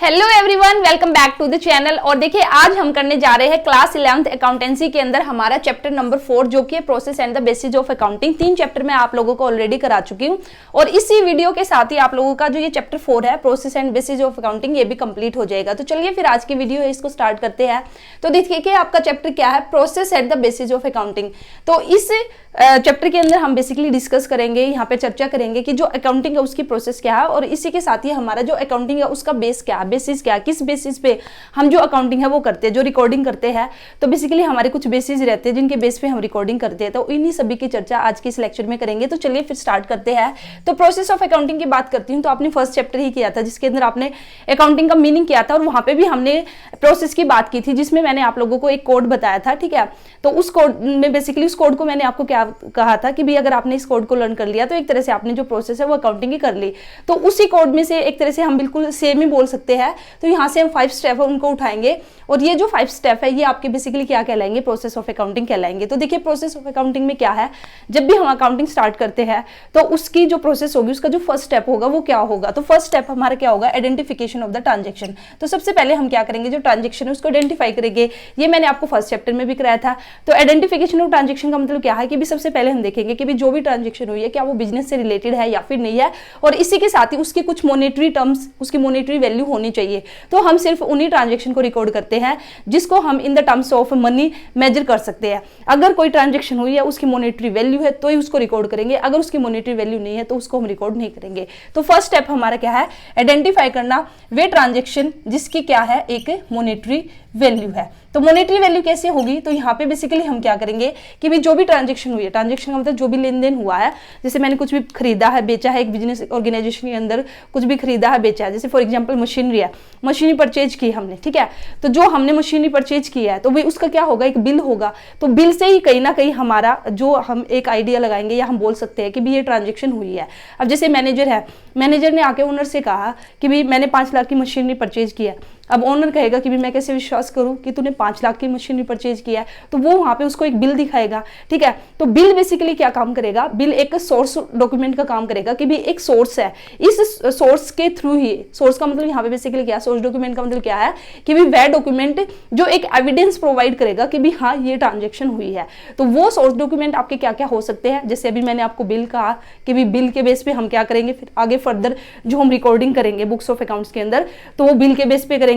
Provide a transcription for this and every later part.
Hello everyone, welcome back to the channel. और देखिए आज हम करने जा रहे हैं क्लास 11th अकाउंटेंसी के अंदर हमारा चैप्टर नंबर 4 जो कि process and the basis of accounting. 3 chapter मैं आप लोगों को ऑलरेडी करा चुकी हूं और इसी वीडियो के साथ ही आप लोगों का जो ये चैप्टर 4 है process and bases of accounting ये भी कंप्लीट हो जाएगा। तो चलिए फिर आज की वीडियो है इसको स्टार्ट करते हैं। तो देखिए कि आपका चैप्टर क्या है, process and the basis of accounting. तो इस चैप्टर के अंदर हम बेसिकली डिस्कस करेंगे, यहाँ पे चर्चा करेंगे कि जो अकाउंटिंग है उसकी प्रोसेस क्या है और इसी के साथ ही हमारा जो अकाउंटिंग है उसका बेस क्या है, बेसिस क्या है, किस बेसिस पे हम जो अकाउंटिंग है वो करते हैं, जो रिकॉर्डिंग करते हैं। तो बेसिकली हमारे कुछ बेसिस रहते हैं जिनके बेस पे हम रिकॉर्डिंग करते हैं। तो इन्हीं सभी की चर्चा आज के इस लेक्चर में करेंगे। तो चलिए फिर स्टार्ट करते हैं। तो प्रोसेस ऑफ अकाउंटिंग की बात करती हूँ तो आपने फर्स्ट चैप्टर ही किया था जिसके अंदर आपने अकाउंटिंग का मीनिंग किया था और वहां पे भी हमने प्रोसेस की बात की थी जिसमें मैंने आप लोगों को एक कोड बताया था। ठीक है, तो उस कोड में बेसिकली उस कोड को मैंने आपको क्या कहा था कि भी अगर आपने इस कोड को लर्न कर लिया तो एक तरह से आपने जो प्रोसेस है वो अकाउंटिंग ही कर ली। तो उसी कोड में से एक तरह से हम बिल्कुल सेम ही बोल सकते हैं। तो यहाँ से हम 5 स्टेप है उनको उठाएंगे और ये जो 5 स्टेप है ये आपके बेसिकली क्या कहलाएंगे, प्रोसेस ऑफ अकाउंटिंग कहलाएंगे। तो देखिए प्रोसेस ऑफ अकाउंटिंग में क्या है, जब भी हम अकाउंटिंग स्टार्ट करते हैं तो उसकी जो प्रोसेस होगी उसका जो फर्स्ट स्टेप होगा वो क्या होगा। तो फर्स्ट स्टेप हमारा क्या होगा, आइडेंटिफिकेशन ऑफ द ट्रांजेक्शन। तो सबसे पहले हम क्या करेंगे, जो ट्रांजेक्शन है उसको आइडेंटिफाई करेंगे। ये मैंने आपको फर्स्ट चैप्टर में भी कराया था। तो आइडेंटिफिकेशन ऑफ ट्रांजेक्शन का मतलब क्या है कि भी सबसे पहले हम देखेंगे कि भी जो भी ट्रांजेक्शन हुई है क्या वो बिजनेस से रिलेटेड है या फिर नहीं है, और इसी के साथ ही उसकी कुछ मॉनेटरी टर्म्स, उसकी मॉनेटरी वैल्यू होनी चाहिए। तो हम सिर्फ उन्हीं ट्रांजेक्शन को रिकॉर्ड करते हैं जिसको हम in the terms of money measure कर सकते हैं। अगर कोई ट्रांजेक्शन हुई है उसकी मॉनेटरी वैल्यू है तो ही उसको रिकॉर्ड करेंगे, अगर उसकी मॉनेटरी वैल्यू नहीं है तो उसको हम रिकॉर्ड नहीं करेंगे। तो फर्स्ट स्टेप हमारा क्या है, आइडेंटिफाई करना वे ट्रांजेक्शन जिसकी क्या है, एक मॉनेटरी वैल्यू है। तो मॉनेटरी वैल्यू कैसे होगी, तो यहाँ पे बेसिकली हम क्या करेंगे कि भी जो भी ट्रांजेक्शन हुई है, ट्रांजेक्शन का मतलब जो भी लेन देन हुआ है, जैसे मैंने कुछ भी खरीदा है बेचा है, एक बिजनेस ऑर्गेनाइजेशन के अंदर कुछ भी खरीदा है बेचा है, जैसे फॉर एग्जांपल मशीनरी है, मशीनरी परचेज की हमने। ठीक है, तो जो हमने मशीनरी परचेज किया है तो भाई उसका क्या होगा, एक बिल होगा। तो बिल से ही कहीं ना कहीं हमारा जो हम एक आइडिया लगाएंगे या हम बोल सकते हैं कि भी ये ट्रांजेक्शन हुई है। अब जैसे मैनेजर है, मैनेजर ने आके ओनर से कहा कि भी मैंने 5 लाख की मशीनरी परचेज किया। अब ओनर कहेगा कि भी मैं कैसे विश्वास करूं कि तूने 5 लाख की मशीनरी परचेज किया है, तो वो वहां पे उसको एक बिल दिखाएगा। ठीक है, तो बिल बेसिकली क्या काम करेगा, बिल एक सोर्स डॉक्यूमेंट का काम करेगा कि भी एक सोर्स है, इस सोर्स के थ्रू ही, सोर्स का मतलब यहाँ पे बेसिकली क्या, सोर्स डॉक्यूमेंट का मतलब क्या है कि भी वह डॉक्यूमेंट जो एक एविडेंस प्रोवाइड करेगा कि भी हाँ ये ट्रांजेक्शन हुई है। तो वो सोर्स डॉक्यूमेंट आपके क्या क्या हो सकते हैं, जैसे अभी मैंने आपको बिल कहा कि भी बिल के बेस पे हम क्या करेंगे, फिर आगे फर्दर जो हम रिकॉर्डिंग करेंगे बुक्स ऑफ अकाउंट्स के अंदर तो वो बिल के बेस पे करेंगे।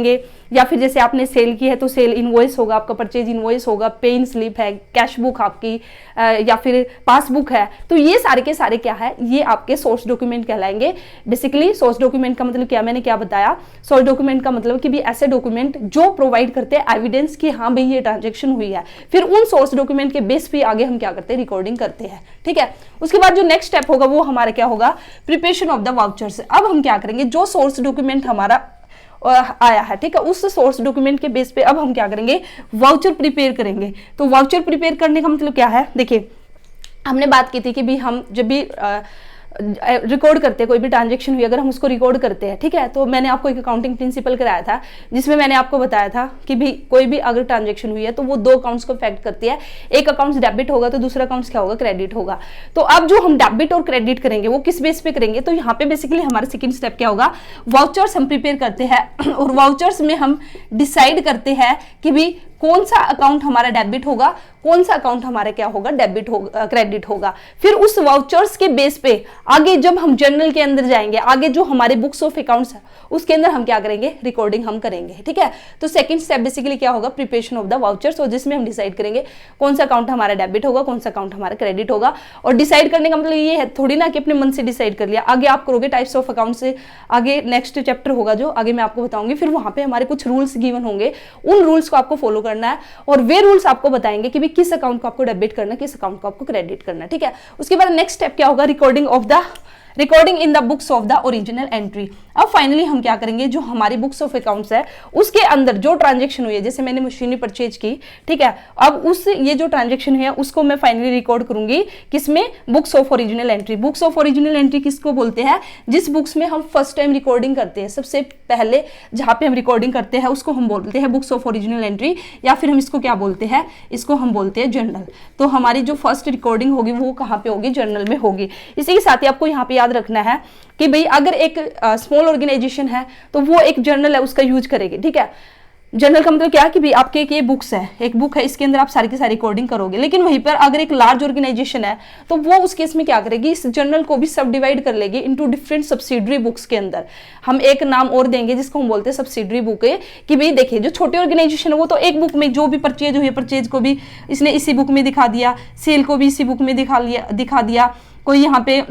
या फिर जैसे आपने सेल की है तो सेल इनवॉइस होगा, आपका परचेज इनवॉइस होगा, पे इन स्लिप है, कैश बुक आपकी या फिर पासबुक है। तो ये सारे के सारे क्या है, ये आपके सोर्स डॉक्यूमेंट कहलाएंगे। बेसिकली सोर्स डॉक्यूमेंट का मतलब क्या, मैंने क्या बताया, सोर्स डॉक्यूमेंट का मतलब कि भी ऐसे डॉक्यूमेंट जो प्रोवाइड करते हैं एविडेंस कि हाँ भाई ये ट्रांजेक्शन हुई है। फिर उन सोर्स डॉक्यूमेंट के बेस पे आगे हम क्या करते हैं, रिकॉर्डिंग करते हैं। ठीक है, उसके बाद जो नेक्स्ट स्टेप होगा वो हमारा क्या होगा, प्रिपरेशन ऑफ द वाउचर्स। अब हम क्या करेंगे, जो सोर्स डॉक्यूमेंट हमारा आया है, ठीक है, उस सोर्स डॉक्यूमेंट के बेस पे अब हम क्या करेंगे, वाउचर प्रिपेयर करेंगे। तो वाउचर प्रिपेयर करने का मतलब क्या है, देखिए हमने बात की थी कि भी हम जब भी रिकॉर्ड करते हैं कोई भी ट्रांजेक्शन हुई, अगर हम उसको रिकॉर्ड करते हैं, ठीक है, तो मैंने आपको एक अकाउंटिंग प्रिंसिपल कराया था जिसमें मैंने आपको बताया था कि भी कोई भी अगर ट्रांजेक्शन हुई है तो वो 2 अकाउंट्स को अफेक्ट करती है। एक अकाउंट डेबिट होगा तो दूसरा अकाउंट क्या होगा, क्रेडिट होगा। तो अब जो हम डेबिट और क्रेडिट करेंगे वो किस बेस पे करेंगे, तो यहाँ पे बेसिकली हमारा सेकंड स्टेप क्या होगा, वाउचर्स हम प्रिपेयर करते हैं और वाउचर्स में हम डिसाइड करते हैं कि भी कौन सा अकाउंट हमारा डेबिट होगा, कौन सा अकाउंट हमारा क्या होगा, डेबिट होगा, क्रेडिट होगा। फिर उस वाउचर्स के बेस पे आगे जब हम जर्नल के अंदर जाएंगे, आगे जो हमारे बुक्स ऑफ अकाउंट्स है उसके अंदर हम क्या करेंगे, रिकॉर्डिंग हम करेंगे। ठीक है, तो सेकंड स्टेप बेसिकली क्या होगा, प्रिपरेशन ऑफ द वाउचर्स, और जिसमें हम डिसाइड करेंगे कौन सा अकाउंट हमारा डेबिट होगा, कौन सा अकाउंट हमारा क्रेडिट होगा। और डिसाइड करने का मतलब ये है थोड़ी ना कि अपने मन से डिसाइड कर लिया, आगे आप करोगे टाइप्स ऑफ अकाउंट से, आगे नेक्स्ट चैप्टर होगा जो आगे मैं आपको बताऊंगी, फिर वहां पे हमारे कुछ रूल्स गिवन होंगे, उन रूल्स को आपको फॉलो करना है और वे रूल्स आपको बताएंगे कि भी किस अकाउंट को आपको डेबिट करना, किस अकाउंट को आपको क्रेडिट करना। ठीक है, उसके बाद नेक्स्ट स्टेप क्या होगा, recording in the books of the original entry. अब फाइनली हम क्या करेंगे, जो हमारी बुक्स ऑफ अकाउंट्स है उसके अंदर जो ट्रांजेक्शन हुई है, जैसे मैंने मशीनरी परचेज की, ठीक है, अब उस ये जो ट्रांजेक्शन हुई है उसको मैं फाइनली रिकॉर्ड करूंगी किसमें, books of original entry. Books of original entry किसको बोलते हैं, जिस बुक्स में हम फर्स्ट टाइम रिकॉर्डिंग करते हैं, सबसे पहले जहां पे हम रिकॉर्डिंग करते हैं उसको हम बोलते हैं बुक्स ऑफ ओरिजिनल एंट्री, या फिर हम इसको क्या बोलते हैं, इसको हम बोलते हैं जर्नल। तो हमारी जो फर्स्ट रिकॉर्डिंग होगी वो कहाँ पे होगी, जर्नल में होगी। इसी के साथ ही आपको यहाँ पे याद याद रखना है कि भाई अगर एक स्मॉल ऑर्गेनाइजेशन है तो वो एक जर्नल है उसका यूज करेगी, ठीक है। जर्नल का मतलब क्या है कि भाई आपके एक ये बुक्स है, एक बुक है, इसके अंदर आप सारी की सारी रिकॉर्डिंग करोगे। लेकिन वहीं पर अगर एक लार्ज ऑर्गेनाइजेशन है तो वो उस केस में क्या करेगी, इस जर्नल को भी सब डिवाइड कर लेगी इनटू डिफरेंट सब्सिडरी बुक्स के अंदर। हम एक नाम और देंगे जिसको हम बोलते हैं सब्सिडरी बुक है, कि भाई देखिए जो छोटी ऑर्गेनाइजेशन है वो तो एक बुक में जो भी परचेज हुई है, परचेज को भी इसने इसी बुक में दिखा दिया, सेल को भी इसी बुक में दिखा दिया, कोई यहाँ पे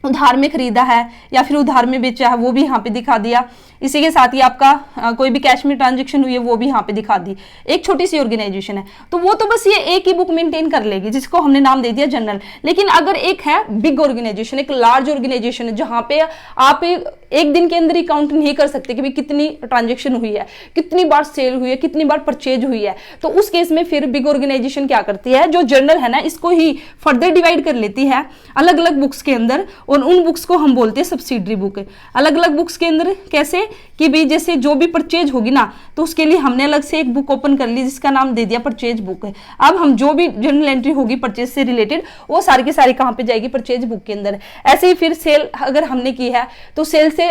उधार में खरीदा है या फिर उधार में बेचा है वो भी यहाँ पे दिखा दिया। इसी के साथ ही आपका कोई भी कैश में ट्रांजैक्शन हुई है वो भी यहाँ पे दिखा दी। एक छोटी सी ऑर्गेनाइजेशन है तो वो तो बस ये एक ही बुक मेंटेन कर लेगी जिसको हमने नाम दे दिया जनरल। लेकिन अगर एक है बिग ऑर्गेनाइजेशन, एक लार्ज ऑर्गेनाइजेशन है जहां पे आप एक दिन के अंदर ही काउंट नहीं कर सकते कि भाई कितनी ट्रांजेक्शन हुई है, कितनी बार सेल हुई है, कितनी बार परचेज हुई है, तो उस केस में फिर बिग ऑर्गेनाइजेशन क्या करती है, जो जर्नल है ना इसको ही फर्दर डिवाइड कर लेती है अलग अलग बुक्स के अंदर, और उन बुक्स को हम बोलते हैं सब्सिडरी बुक। अलग अलग बुक्स के अंदर कैसे कि भाई जैसे जो भी परचेज होगी ना तो उसके लिए हमने अलग से एक बुक ओपन कर ली जिसका नाम दे दिया परचेज बुक है। अब हम जो भी जर्नल एंट्री होगी परचेज से रिलेटेड वो सारी की सारी कहां पे जाएगी, परचेज बुक के अंदर। ऐसे ही फिर सेल अगर हमने की है तो सेल से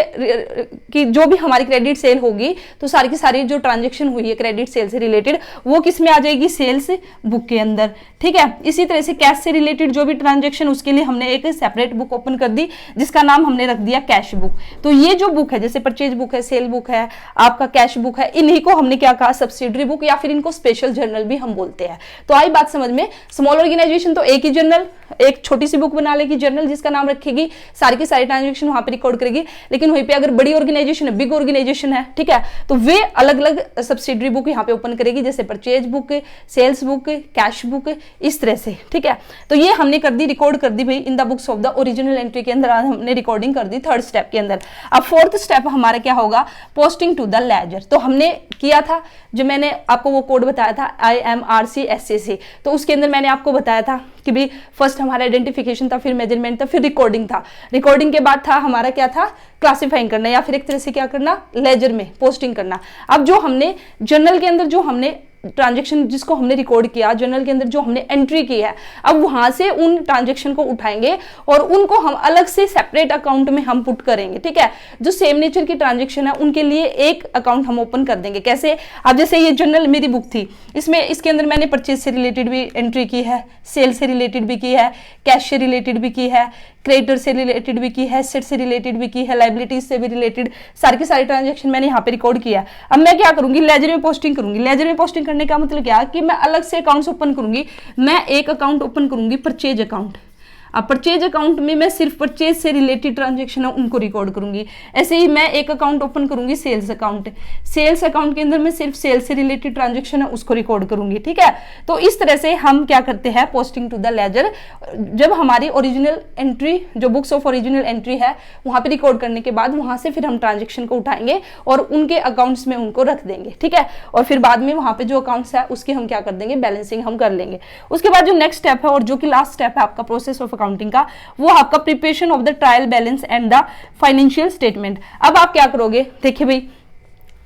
कि जो भी हमारी क्रेडिट सेल होगी तो सारी की सारी जो ट्रांजेक्शन हुई है क्रेडिट सेल से रिलेटेड वो किस में आ जाएगी, सेल्स बुक के अंदर, ठीक है। इसी तरह से कैश से रिलेटेड जो भी ट्रांजेक्शन उसके लिए हमने एक सेपरेट बुक ओपन कर दी जिसका नाम हमने रख दिया कैश बुक। तो ये जो बुक है जैसे परचेज बुक है, सेल बुक है, आपका कैश बुक है, इन्हीं को हमने क्या कहा, सब्सिडरी बुक, या फिर इनको स्पेशल जर्नल भी हम बोलते हैं। तो आई बात समझ में। स्मॉल ऑर्गेनाइजेशन तो एक ही जर्नल, एक छोटी सी बुक बना लेगी जर्नल जिसका नाम रखेगी, सारी की सारी ट्रांजेक्शन वहां पे रिकॉर्ड करेगी। लेकिन वहीं पे अगर बड़ी ऑर्गेनाइजेशन है, बिग ऑर्गेनाइजेशन है, ठीक है, तो वे अलग अलग सब्सिडरी बुक यहाँ पे ओपन करेगी जैसे purchase book, sales book, cash book, इस तरह से, ठीक है। तो ये हमने कर दी, रिकॉर्ड कर दी भाई in the books of the original entry के अंदर हमने रिकॉर्डिंग कर दी थर्ड स्टेप के अंदर। अब फोर्थ स्टेप हमारा क्या होगा, पोस्टिंग टू द लेजर। तो हमने किया था जो मैंने आपको वो कोड बताया था IMRC-SCC, तो उसके अंदर मैंने आपको बताया था कि भाई फर्स्ट हमारा आइडेंटिफिकेशन था, फिर मेजरमेंट था, फिर रिकॉर्डिंग था। रिकॉर्डिंग के बाद था हमारा क्या था, क्लासिफाइंग करना या फिर एक तरह से क्या करना, लेजर में पोस्टिंग करना। अब जो हमने जर्नल के अंदर जो हमने ट्रांजेक्शन जिसको हमने रिकॉर्ड किया, जर्नल के अंदर जो हमने एंट्री की है, अब वहां से उन ट्रांजेक्शन को उठाएंगे और उनको हम अलग से सेपरेट अकाउंट में हम पुट करेंगे, ठीक है। जो सेम नेचर की ट्रांजेक्शन है उनके लिए एक अकाउंट हम ओपन कर देंगे। कैसे, अब जैसे ये जर्नल मेरी बुक थी, इसमें इसके अंदर मैंने परचेज से रिलेटेड भी एंट्री की है, सेल से रिलेटेड भी की है, कैश से रिलेटेड भी की है, क्रेडिटर से रिलेटेड भी की है, एसेट से रिलेटेड भी की है, लाइबिलिटीज से भी रिलेटेड सारी की सारी ट्रांजेक्शन मैंने यहाँ पे रिकॉर्ड किया। अब मैं क्या करूंगी, लेजर में पोस्टिंग करूंगी। लेजर में पोस्टिंग करने का मतलब क्या कि मैं अलग से अकाउंट्स ओपन करूंगी। मैं एक अकाउंट ओपन करूंगी परचेज अकाउंट। अब परचेज अकाउंट में मैं सिर्फ परचेज से रिलेटेड ट्रांजेक्शन है उनको रिकॉर्ड करूंगी। ऐसे ही मैं एक अकाउंट ओपन करूंगी सेल्स अकाउंट। सेल्स अकाउंट के अंदर मैं सिर्फ सेल्स से रिलेटेड ट्रांजेक्शन है उसको रिकॉर्ड करूंगी, ठीक है। तो इस तरह से हम क्या करते हैं, पोस्टिंग टू द लेजर। जब हमारी ओरिजिनल एंट्री जो बुक्स ऑफ ओरिजिनल एंट्री है वहां पे रिकॉर्ड करने के बाद वहां से फिर हम ट्रांजेक्शन को उठाएंगे और उनके अकाउंट्स में उनको रख देंगे, ठीक है। और फिर बाद में वहां पे जो अकाउंट्स है उसके हम क्या कर देंगे, बैलेंसिंग हम कर लेंगे। उसके बाद जो नेक्स्ट स्टेप है और जो कि लास्ट स्टेप है आपका प्रोसेस ऑफ अकाउंटिंग का, वो आपका preparation of the trial balance and the financial statement. अब आप क्या करोगे, देखिए भाई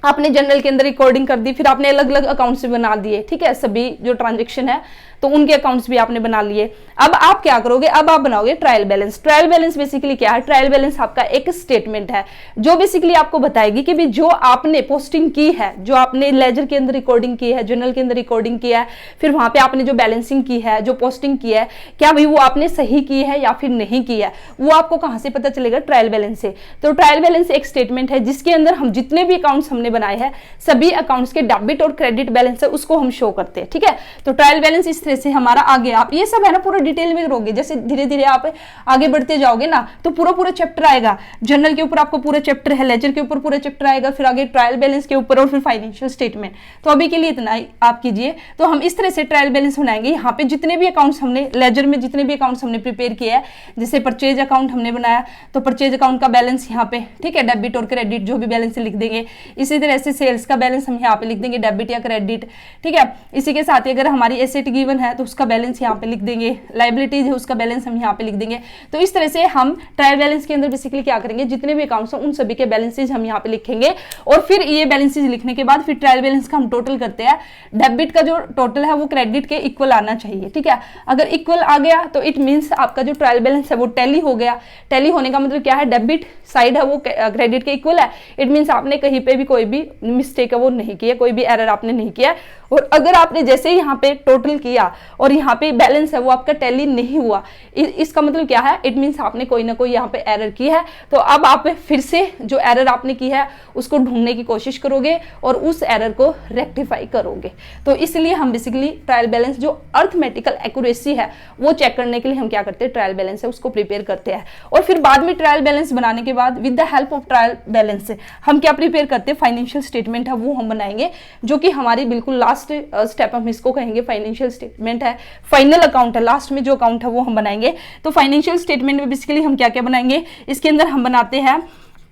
आपने जर्नल के अंदर रिकॉर्डिंग कर दी, फिर आपने अलग अलग अकाउंट्स बना दिए, ठीक है, सभी जो ट्रांजेक्शन है तो उनके अकाउंट्स भी आपने बना लिए। अब आप क्या करोगे, अब आप बनाओगे trial balance. Trial balance basically क्या है, ट्रायल बैलेंस आपका एक स्टेटमेंट है जो बेसिकली आपको बताएगी कि भी जो आपने पोस्टिंग की है, जो आपने लेजर के अंदर रिकॉर्डिंग की है, जर्नल के अंदर रिकॉर्डिंग की है, फिर वहां पे आपने जो बैलेंसिंग की है, जो पोस्टिंग की है, क्या भाई वो आपने सही की है या फिर नहीं की है, वो आपको कहां से पता चलेगा, ट्रायल बैलेंस से। तो ट्रायल बैलेंस एक स्टेटमेंट है जिसके अंदर हम जितने भी अकाउंट्स हमने बनाए हैं सभी अकाउंट्स के डेबिट और क्रेडिट बैलेंस है उसको हम शो करते हैं, ठीक है। तो ट्रायल बैलेंस इस तरह से हमारा आगे, आप ये सब है ना पूरा डिटेल में करोगे, जैसे धीरे धीरे आप आगे बढ़ते जाओगे ना तो पूरा चैप्टर आएगा। जर्नल के ऊपर आपको पूरा चैप्टर है, लेजर के ऊपर पूरा चैप्टर आएगा, फिर आगे ट्रायल बैलेंस के ऊपर और फिर फाइनेंशियल स्टेटमेंट। तो अभी के लिए इतना आप कीजिए। तो हम इस तरह से ट्रायल बैलेंस बनाएंगे। यहाँ पे जितने भी अकाउंट्स हमने लेजर में जितने भी अकाउंट्स हमने प्रिपेयर किया है, जैसे परचेज अकाउंट हमने बनाया तो परचेज अकाउंट का बैलेंस यहाँ पे, ठीक है, डेबिट और क्रेडिट जो भी बैलेंस लिख देंगे। इसी तरह से सेल्स का बैलेंस हम यहाँ पे लिख देंगे, डेबिट या क्रेडिट, ठीक है। इसी के साथ ही अगर हमारी एसेट गिवन है तो उसका बैलेंस यहाँ पे लिख देंगे, लाइबिलिटीज है उसका बैलेंस हम यहाँ पे लिख देंगे। तो इस तरह से हम ट्रायल बैलेंस के अंदर बेसिकली क्या करेंगे, जितने भी अकाउंट्स हैं उन सभी के बैलेंसेज हम यहाँ पे लिखेंगे और फिर ये बैलेंसेज लिखने के बाद फिर ट्रायल बैलेंस का हम टोटल करते हैं। डेबिट का जो टोटल है वो क्रेडिट के इक्वल आना चाहिए, ठीक है। अगर इक्वल आ गया तो इट मींस आपका जो ट्रायल बैलेंस है वो टैली हो गया। टैली होने का मतलब क्या है, डेबिट साइड है वो क्रेडिट के इक्वल है, इट मींस आपने कहीं पे भी कोई भी मिस्टेक है वो नहीं किया, कोई भी एरर आपने नहीं किया। और अगर आपने जैसे ही यहाँ पे टोटल किया और यहाँ पे बैलेंस है वो आपका टैली नहीं हुआ, इसका मतलब क्या है, इट मींस आपने कोई ना कोई यहाँ पे एरर की है। तो अब आप फिर से जो एरर आपने की है उसको ढूंढने की कोशिश करोगे और उस एरर को रेक्टिफाई करोगे। तो इसलिए हम बेसिकली ट्रायल बैलेंस जो अर्थमेटिकल एक्यूरेसी है वो चेक करने के लिए हम क्या करते हैं, ट्रायल बैलेंस है उसको प्रिपेयर करते हैं। और फिर बाद में ट्रायल बैलेंस बनाने के बाद with the help of trial balance हम क्या प्रिपेयर करते हैं, फाइनेंशियल स्टेटमेंट है वो हम बनाएंगे, जो कि हमारी बिल्कुल लास्ट स्टेप हम इसको कहेंगे फाइनेंशियल स्टेटमेंट है, फाइनल अकाउंट है, लास्ट में जो अकाउंट है वो हम बनाएंगे। तो फाइनेंशियल स्टेटमेंट में बेसिकली हम क्या क्या बनाएंगे, इसके अंदर हम बनाते हैं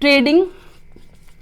trading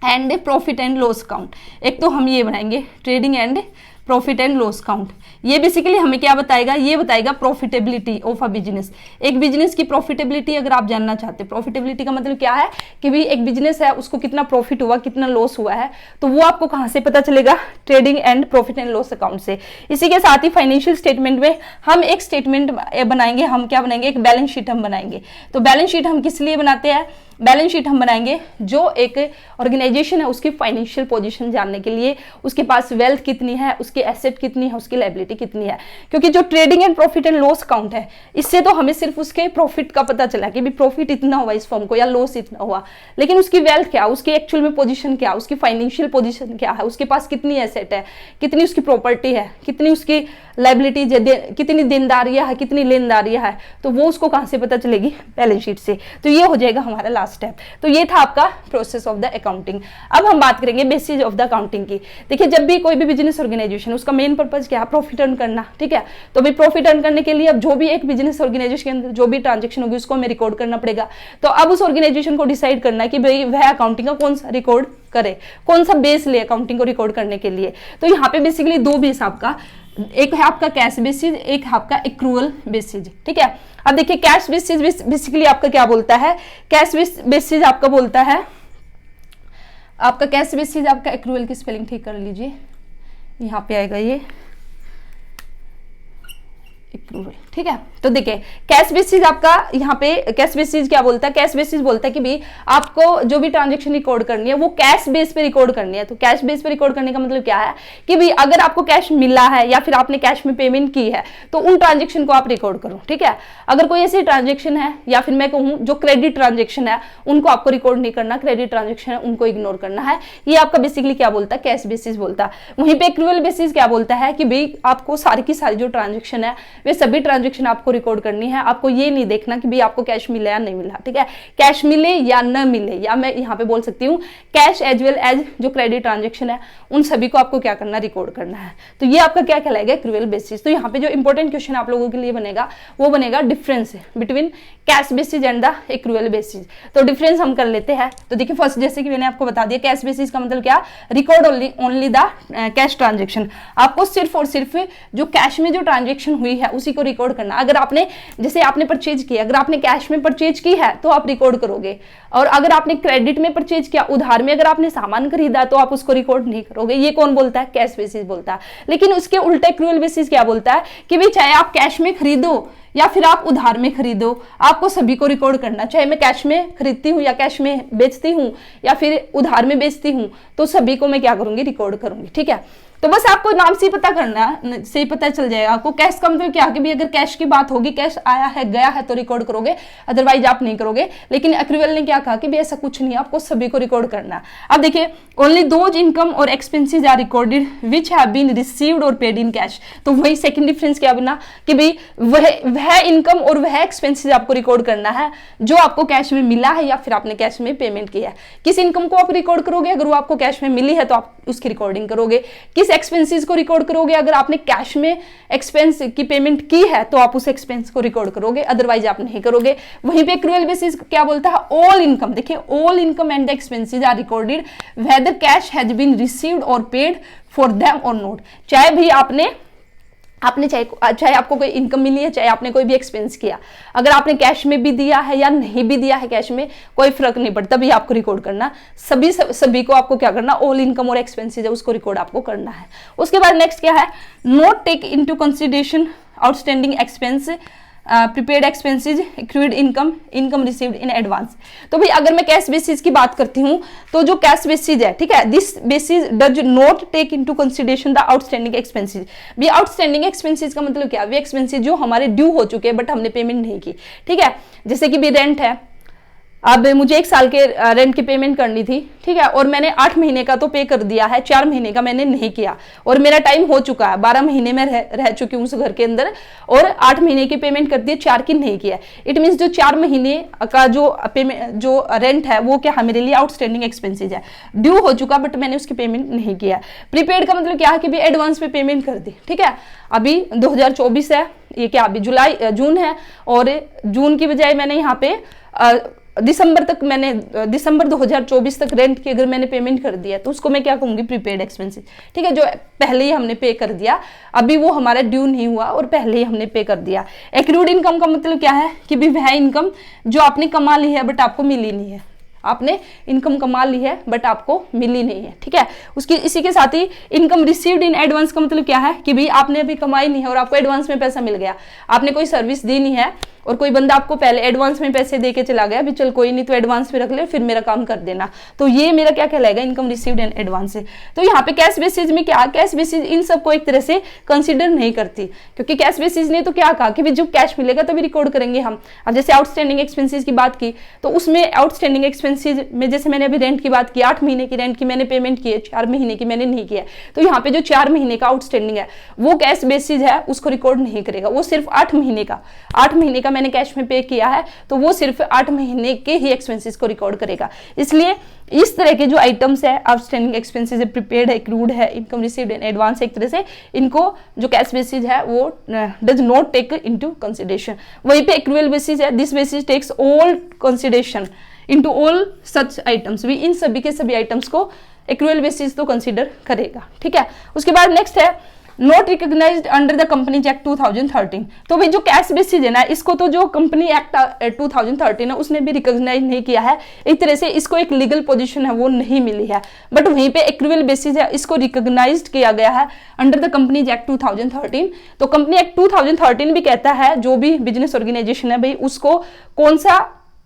and profit and loss account. एक तो हम ये बनाएंगे trading and profit and loss account. ये बेसिकली हमें क्या बताएगा, ये बताएगा प्रॉफिटेबिलिटी ऑफ अ बिजनेस। एक बिजनेस की प्रॉफिटेबिलिटी अगर आप जानना चाहते हैं, प्रॉफिटेबिलिटी का मतलब क्या है कि भाई एक बिजनेस है उसको कितना प्रॉफिट हुआ कितना लॉस हुआ है, तो वो आपको कहाँ से पता चलेगा, trading and profit and loss account से। इसी के साथ ही फाइनेंशियल स्टेटमेंट में हम एक स्टेटमेंट बनाएंगे, हम क्या बनाएंगे, एक बैलेंस शीट हम बनाएंगे। तो बैलेंस शीट हम किस लिए बनाते हैं, बैलेंस शीट हम बनाएंगे जो एक ऑर्गेनाइजेशन है उसकी फाइनेंशियल पोजीशन जानने के लिए, उसके पास वेल्थ कितनी है, उसकी एसेट कितनी है, उसकी लायबिलिटी कितनी है। क्योंकि जो trading and profit and loss account है इससे तो हमें सिर्फ उसके प्रॉफिट का पता चला कि भी प्रॉफिट इतना हुआ इस फर्म को या लॉस इतना हुआ, लेकिन उसकी वेल्थ क्या, उसकी एक्चुअल में पोजीशन क्या, उसकी फाइनेंशियल पोजीशन क्या है, उसके पास कितनी एसेट है, कितनी उसकी प्रॉपर्टी है, कितनी उसकी लायबिलिटी, कितनी देनदारियां है, कितनी लेनदारियां है, तो वो उसको कहां से पता चलेगी, बैलेंस शीट से। तो ये हो जाएगा हमारा लास्ट स्टेप। तो ये था आपका प्रोसेस ऑफ द अकाउंटिंग। अब हम बात करेंगे बेसिस ऑफ द अकाउंटिंग की। देखिए जब भी कोई भी बिजनेस ऑर्गेनाइजेशन, उसका मेन पर्पज क्या है, प्रॉफिट अर्न करना, ठीक है। तो भाई प्रॉफिट अर्न करने के लिए अब जो भी एक बिजनेस ऑर्गेनाइजेशन के अंदर जो भी ट्रांजेक्शन होगी उसको हमें रिकॉर्ड करना पड़ेगा। तो अब उस ऑर्गेनाइजेशन को डिसाइड करना है कि भाई वह अकाउंटिंग का कौन सा रिकॉर्ड करे, कौन सा बेस ले अकाउंटिंग को रिकॉर्ड करने के लिए। तो यहाँ पे बेसिकली दो बेस आपका, एक है आपका कैश बेसिस, एक है आपका एक्रूअल बेसिस, ठीक है। अब देखिए कैश बेसिस बेसिकली आपका क्या बोलता है, कैश बेसिस आपका बोलता है, आपका कैश बेसिस आपका एक्रूअल की स्पेलिंग ठीक कर लीजिए, यहाँ पे आएगा ये एक्रूअल, ठीक है। तो देखिए कैश बेसिस आपका यहाँ पे कैश बेसिस क्या बोलता है, कैश बेसिस बोलता है कि भाई आपको जो भी ट्रांजैक्शन रिकॉर्ड करनी है वो कैश बेस पे रिकॉर्ड करनी है। तो कैश बेस पे रिकॉर्ड करने का मतलब क्या है कि भाई अगर आपको कैश मिला है या फिर आपने कैश में पेमेंट की है तो उन ट्रांजेक्शन को आप रिकॉर्ड करो, ठीक है। अगर कोई ऐसी ट्रांजेक्शन है या फिर मैं कहूँ जो क्रेडिट ट्रांजेक्शन है उनको आपको रिकॉर्ड नहीं करना, क्रेडिट ट्रांजेक्शन है उनको इग्नोर करना है। ये आपका बेसिकली क्या बोलता है, कैश बेसिस बोलता है। वहीं पे एक्रूअल बेसिस क्या बोलता है कि भाई आपको सारी की सारी जो ट्रांजेक्शन है वे सभी ट्रांजेक्शन आपको रिकॉर्ड करनी है। आपको ये नहीं देखना कि भाई आपको कैश मिला या नहीं मिला, ठीक है। कैश मिले या न मिले, या मैं यहाँ पे बोल सकती हूँ कैश एज वेल एज जो क्रेडिट ट्रांजेक्शन है उन सभी को आपको क्या करना, रिकॉर्ड करना है। तो ये आपका क्या कहलाएगा, एक्रूअल बेसिस। तो यहाँ पे जो इंपॉर्टेंट क्वेश्चन आप लोगों के लिए बनेगा वो बनेगा difference between cash basis and the accrual basis. तो डिफरेंस हम कर लेते हैं। तो देखिए फर्स्ट जैसे कि मैंने आपको बता दिया कैश बेसिस का मतलब क्या, record only the cash transaction. आपको सिर्फ और सिर्फ जो कैश में जो ट्रांजेक्शन हुई है उसी को रिकॉर्ड करना। अगर आपने जैसे आपने परचेज किया, अगर आपने कैश में परचेज की है तो आप रिकॉर्ड करोगे, और अगर आपने क्रेडिट में परचेज किया, उधार में अगर आपने सामान खरीदा तो आप उसको रिकॉर्ड नहीं करोगे। ये कौन बोलता है, कैश बेसिस बोलता है। लेकिन उसके उल्टा एक्रूअल बेसिस क्या बोलता है कि भाई चाहे आप कैश में खरीदो या फिर आप उधार में खरीदो, आपको सभी को रिकॉर्ड करना। चाहे मैं कैश में खरीदती हूँ या कैश में बेचती हूँ या फिर उधार में बेचती हूँ, तो सभी को मैं क्या करूंगी, रिकॉर्ड करूंगी, ठीक है। तो बस आपको नाम से ही पता करना, से ही पता चल जाएगा आपको कैश का मतलब क्या, कि भी अगर कैश की बात होगी, कैश आया है गया है तो रिकॉर्ड करोगे, अदरवाइज आप नहीं करोगे। लेकिन एक्रूअल ने क्या कहा कि भी ऐसा कुछ नहीं है, आपको सभी को रिकॉर्ड करना। अब देखिए ओनली दोज इनकम और expenses are recorded which have been received और पेड इन कैश। तो वही सेकंड डिफरेंस क्या बना कि भाई वह इनकम और वह एक्सपेंसेस आपको रिकॉर्ड करना है जो आपको कैश में मिला है या फिर आपने कैश में पेमेंट किया है। किस इनकम को आप रिकॉर्ड करोगे, अगर वो आपको कैश में मिली है तो आप उसकी रिकॉर्डिंग करोगे। किस एक्सपेंसेस को रिकॉर्ड करोगे? अगर आपने कैश में एक्सपेंस की पेमेंट की है तो आप उस एक्सपेंस को रिकॉर्ड करोगे, अदरवाइज आप नहीं करोगे। वहीं पे एक्रूअल बेसिस क्या बोलता है? All income. देखिए, all income and the expenses are recorded whether cash has been received और paid for them or not. चाहे भी आपने चाहे आपको कोई इनकम मिली है, चाहे आपने कोई भी एक्सपेंस किया, अगर आपने कैश में भी दिया है या नहीं भी दिया है कैश में, कोई फर्क नहीं पड़ता, भी आपको रिकॉर्ड करना। सभी को आपको क्या करना? ऑल इनकम और एक्सपेंसेस है उसको रिकॉर्ड आपको करना है। उसके बाद नेक्स्ट क्या है? Not take into consideration outstanding expense, prepaid expenses, accrued income, income received in advance. तो भाई अगर मैं कैश बेसिस की बात करती हूं तो जो कैश बेसिस है, ठीक है, this basis does not take into consideration the outstanding expenses. भी आउटस्टैंडिंग एक्सपेंसेस का मतलब क्या? वे एक्सपेंसेस जो हमारे ड्यू हो चुके हैं बट हमने पेमेंट नहीं की, ठीक है। जैसे कि भी रेंट है, अब मुझे 1 साल के रेंट की पेमेंट करनी थी, ठीक है, और मैंने 8 महीने का तो पे कर दिया है, 4 महीने का मैंने नहीं किया और मेरा टाइम हो चुका है, 12 महीने में रह चुकी हूँ उस घर के अंदर और 8 महीने की पेमेंट कर दी है, 4 की नहीं किया। इट मीन्स जो 4 महीने का जो पेमेंट जो रेंट है वो क्या है? मेरे लिए आउटस्टैंडिंग एक्सपेंसेज है, ड्यू हो चुका बट मैंने उसकी पेमेंट नहीं किया। प्रीपेड का मतलब क्या है कि भी एडवांस में पेमेंट कर दी, ठीक है। अभी 2024 है, ये क्या अभी जून है और जून की बजाय मैंने यहाँ पे दिसंबर 2024 तक रेंट की अगर मैंने पेमेंट कर दिया तो उसको मैं क्या कहूंगी? प्रीपेड एक्सपेंसेस, ठीक है, जो पहले ही हमने पे कर दिया, अभी वो हमारा ड्यू नहीं हुआ और पहले ही हमने पे कर दिया। एक्रूड इनकम का मतलब क्या है कि भी वह इनकम जो आपने कमा ली है बट आपको मिली नहीं है, आपने इनकम कमा ली है बट आपको मिली नहीं है, ठीक है। उसकी इसी के साथ ही इनकम रिसीव्ड इन एडवांस का मतलब क्या है कि भाई आपने अभी कमाई नहीं है और आपको एडवांस में पैसा मिल गया, आपने कोई सर्विस दी नहीं है और कोई बंदा आपको पहले एडवांस में पैसे देके चला गया, भी चल कोई नहीं तो एडवांस में रख ले फिर मेरा काम कर देना, तो ये मेरा क्या कहलाएगा? इनकम रिसीव्ड इन एडवांस है। तो यहाँ पे कैश बेसिस में क्या? कैश बेसिस इन सबको एक तरह से कंसीडर नहीं करती, क्योंकि कैश बेसिस ने तो क्या कहा कि जो कैश मिलेगा तभी रिकॉर्ड करेंगे हम। अब जैसे आउटस्टैंडिंग एक्सपेंसेस की बात की तो उसमें आउटस्टैंडिंग एक्सपेंसेस में जैसे मैंने अभी रेंट की बात की, 8 महीने की रेंट की मैंने पेमेंट की है, 4 महीने की मैंने नहीं किया, तो यहाँ पे जो 4 महीने का आउटस्टैंडिंग है वो कैश बेसिस है उसको रिकॉर्ड नहीं करेगा, वो सिर्फ 8 महीने का मैंने कैश में पे किया है तो वो सिर्फ 8 महीने के ही एक्सपेंसेस को रिकॉर्ड करेगा। इसलिए इस तरह के जो आइटम्स है, आउटस्टैंडिंग एक्सपेंसेस है, प्रीपेड है, एक्रूड है, इनकम रिसीव्ड इन एडवांस, एक तरह से इनको जो कैश बेसिस है वो does not take into consideration. वहीं पे एक्रूअल बेसिस है, this basis takes all consideration into all such items, भी इन सभी के सभी आइटम्स को एक्रूअल बेसिस तो कंसीडर करेगा, ठीक है। उसके बाद नेक्स्ट है not recognised under the companies act 2013। तो भाई जो कैश बेसिस है ना, इसको तो जो कंपनी एक्ट 2013 है उसने भी रिकॉग्नाइज नहीं किया है, एक तरह से इसको एक लीगल पोजीशन है वो नहीं मिली है, बट वहीं पे एक्रूअल बेसिस है इसको रिकॉग्नाइज्ड किया गया है अंडर द कंपनीज एक्ट 2013। तो कंपनी एक्ट 2013 भी कहता है जो भी बिजनेस ऑर्गेनाइजेशन है भाई उसको कौन सा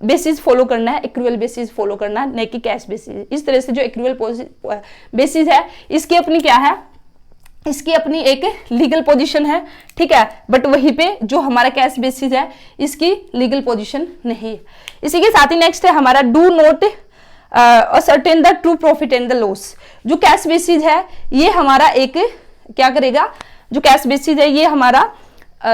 बेसिस फॉलो करना है? एक्रूअल बेसिस फॉलो करना है, न कि कैश बेसिस। इस तरह से जो एक्रूअल बेसिस है इसकी अपनी क्या है? इसकी अपनी एक लीगल पोजीशन है, ठीक है, बट वहीं पे जो हमारा कैश बेसिस है इसकी लीगल पोजीशन नहीं है। इसी के साथ ही नेक्स्ट है हमारा do not ascertain the true profit and the loss. जो कैश बेसिस है ये हमारा एक क्या करेगा? जो कैश बेसिस है ये हमारा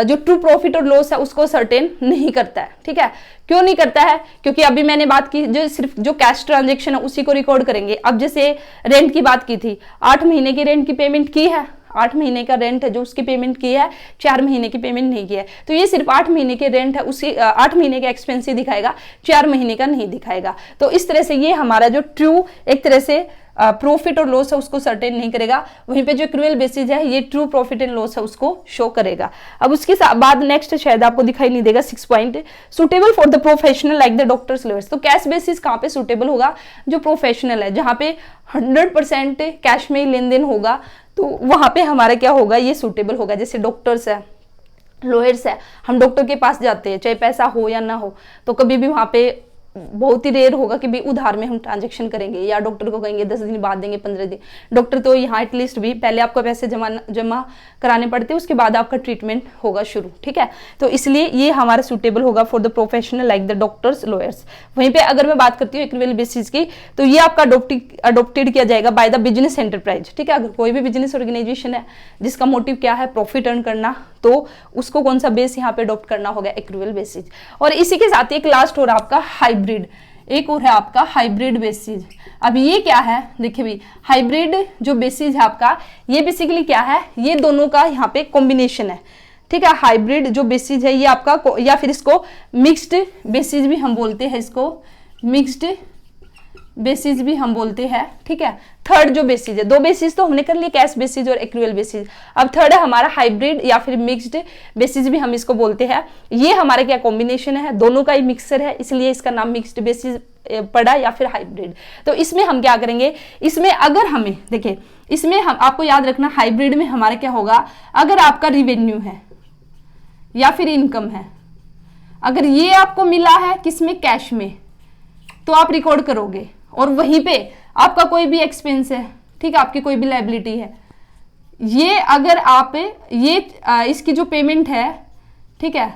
जो ट्रू प्रॉफिट और लॉस है उसको सर्टेन नहीं करता है, ठीक है। क्यों नहीं करता है? क्योंकि अभी मैंने बात की जो सिर्फ जो कैश ट्रांजैक्शन है उसी को रिकॉर्ड करेंगे। अब जैसे रेंट की बात की थी, 8 महीने की रेंट की पेमेंट की है, 8 महीने का रेंट है जो उसकी पेमेंट की है, 4 महीने की पेमेंट नहीं की है, तो ये सिर्फ 8 महीने के रेंट है उसी 8 महीने का एक्सपेंस ही दिखाएगा, 4 महीने का नहीं दिखाएगा। तो इस तरह से ये हमारा जो ट्रू एक तरह से प्रॉफिट और लॉस है उसको सर्टेन नहीं करेगा, वहीं पे जो एक्रूअल बेसिस है ये ट्रू प्रॉफिट एंड लॉस है उसको शो करेगा। अब उसके बाद नेक्स्ट शायद आपको दिखाई नहीं देगा 6 point, suitable for the professional like the doctors lawyers. तो कैश बेसिस कहाँ पे सुटेबल होगा? जो प्रोफेशनल है, जहाँ पे 100% कैश में ही लेन देन होगा, तो वहां पे हमारा क्या होगा? ये सुटेबल होगा। जैसे डॉक्टर्स है, लॉयर्स है, हम डॉक्टर के पास जाते हैं चाहे पैसा हो या ना हो, तो कभी भी वहां पे बहुत ही रेयर होगा कि भी उधार में हम ट्रांजैक्शन करेंगे या डॉक्टर को कहेंगे 10 दिन बाद देंगे, 15 दिन। डॉक्टर तो यहाँ एटलीस्ट भी पहले आपको पैसे जमा कराने पड़ते हैं, उसके बाद आपका ट्रीटमेंट होगा शुरू, ठीक है। तो इसलिए ये हमारा सूटेबल होगा for the professional like the doctors lawyers. वहीं पे अगर मैं बात करती हूँ एक्रूअल बेसिस की, तो ये आपका अडोप्टेड किया जाएगा बाय द बिजनेस एंटरप्राइज, ठीक है। अगर कोई भी बिजनेस ऑर्गेनाइजेशन है जिसका मोटिव क्या है? प्रॉफिट अर्न करना, तो उसको कौन सा बेस यहाँ पे अडॉप्ट करना होगा? Accrual basis. और इसी के साथ एक लास्ट और आपका हाइब्रिड। एक और है आपका हाइब्रिड बेसिस। अब ये क्या है, देखिए भाई हाइब्रिड जो बेसिस है आपका, ये बेसिकली क्या है, ये दोनों का यहाँ पे कॉम्बिनेशन है, ठीक है। हाइब्रिड जो बेसिस है ये आपका, या फिर इसको मिक्स्ड बेसिस भी हम बोलते हैं, इसको मिक्स्ड बेसिस भी हम बोलते हैं, ठीक है। थर्ड जो बेसिस है, दो बेसिस तो हमने कर लिए, कैश बेसिस और एक्रूअल बेसिस। अब थर्ड है हमारा हाइब्रिड या फिर मिक्स्ड बेसिस भी हम इसको बोलते हैं। ये हमारे क्या कॉम्बिनेशन है, दोनों का ही मिक्सर है, इसलिए इसका नाम मिक्स्ड बेसिस पड़ा या फिर हाइब्रिड। तो इसमें हम क्या करेंगे, इसमें अगर हमें देखिए, इसमें हम आपको याद रखना हाइब्रिड में हमारा क्या होगा, अगर आपका रिवेन्यू है या फिर इनकम है, अगर ये आपको मिला है किसमें, कैश में, तो आप रिकॉर्ड करोगे। और वहीं पे आपका कोई भी एक्सपेंस है, ठीक है, आपकी कोई भी लायबिलिटी है, ये अगर आप ये इसकी जो पेमेंट है, ठीक है,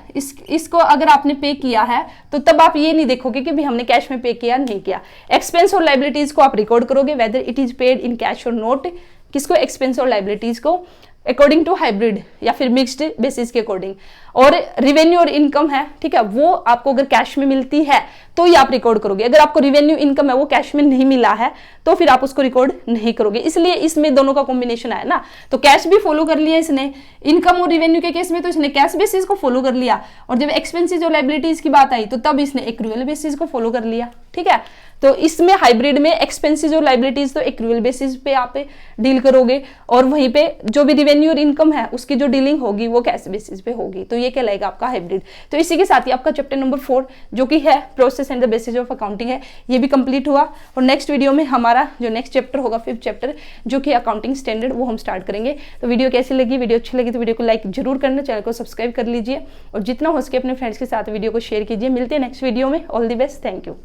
इसको अगर आपने पे किया है तो तब आप ये नहीं देखोगे कि भी हमने कैश में पे किया नहीं किया। एक्सपेंस और लायबिलिटीज को आप रिकॉर्ड करोगे, whether it is paid in cash और नोट। किसको, एक्सपेंस और लायबिलिटीज को, अकॉर्डिंग टू हाइब्रिड या फिर मिक्स्ड बेसिस के अकॉर्डिंग। और रिवेन्यू और इनकम है, ठीक है, वो आपको अगर कैश में मिलती है तो ही आप रिकॉर्ड करोगे। अगर आपको रिवेन्यू इनकम है वो कैश में नहीं मिला है तो फिर आप उसको रिकॉर्ड नहीं करोगे। इसलिए इसमें दोनों का कॉम्बिनेशन है ना, तो कैश भी फॉलो कर लिया इसने, इनकम और रिवेन्यू के केस में तो इसने कैश बेसिस को फॉलो कर लिया, और जब एक्सपेंसेस और लायबिलिटीज की बात आई तो तब इसने एक्रूअल बेसिस को फॉलो कर लिया, ठीक है। तो इसमें हाइब्रिड में एक्सपेंसेस और लायबिलिटीज तो एक्रूअल बेसिस पे आप डील करोगे, और वहीं पे जो भी रिवेन्यू और इनकम है उसकी जो डीलिंग होगी वो कैश बेसिस पे होगी। तो ये कहलाएगा आपका हाइब्रिड। तो इसी के साथ ही आपका चैप्टर नंबर 4 जो कि है process and the basis of accounting है, ये भी कंप्लीट हुआ। और नेक्स्ट वीडियो में हमारा जो नेक्स्ट चैप्टर होगा 5th चैप्टर जो कि अकाउंटिंग स्टैंडर्ड, वो हम स्टार्ट करेंगे। तो वीडियो कैसी लगी, वीडियो अच्छी लगी तो वीडियो को लाइक जरूर करना, चैनल को सब्सक्राइब कर लीजिए, और जितना हो सके अपने फ्रेंड्स के साथ वीडियो को शेयर कीजिए। मिलते हैं नेक्स्ट वीडियो में। All the best, thank you.